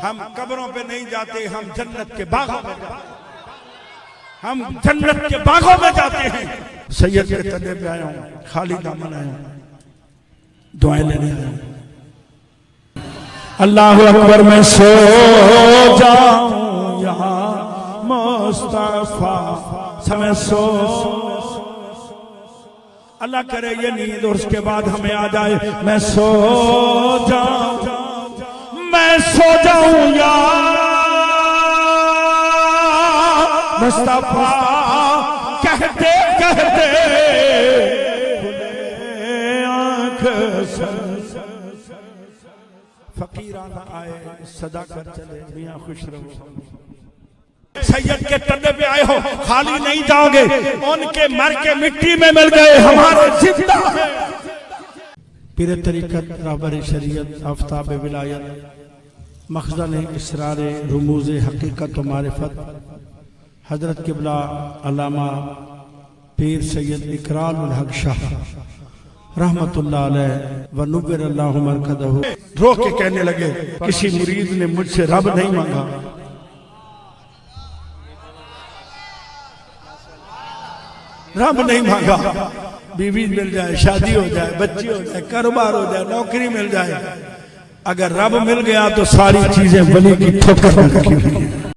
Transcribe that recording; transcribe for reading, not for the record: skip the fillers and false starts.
ہم قبروں پہ نہیں جاتے، ہم جنت کے باغوں میں جاتے ہیں، ہم جنت کے باغوں میں جاتے ہیں۔ سید کے تلے پہ آیا ہوں، خالی دامن آیا ہوں، دعائیں لینے آیا ہوں۔ اللہ اکبر، میں سو جاؤں یہاں مصطفیٰ سے میں سو، اللہ کرے یہ نیند اور اس کے بعد ہمیں آ جائے، میں سو جاؤں، میں سو جاؤں یا مصطفیٰ کہتے کہتے کھلے آنکھ سے، فقیرانہ آئے صدا کر چلے، میاں خوش رہو۔ سید کے تلے پہ آئے ہو، خالی نہیں جاؤ گے، ان کے مر کے مٹی میں مل گئے، ہمارے زندہ ہیں۔ پیر طریقت، رہبر شریعت، آفتاب ولایت، مخزن اسرار رموز حقیقت و معرفت، حضرت قبلہ علامہ پیر سید اقرار الحق شاہ رحمت اللہ علیہ ونور اللہ مرکزہ، رو کے کہنے لگے، کسی مرید نے مجھ سے رب نہیں مانگا، رب نہیں مانگا، بیوی مل جائے، شادی ہو جائے، بچی ہو جائے، کاروبار ہو جائے، نوکری مل جائے، اگر رب مل گیا تو ساری چیزیں ولی کی ٹھوکر میں رکھی ہوئی ہیں۔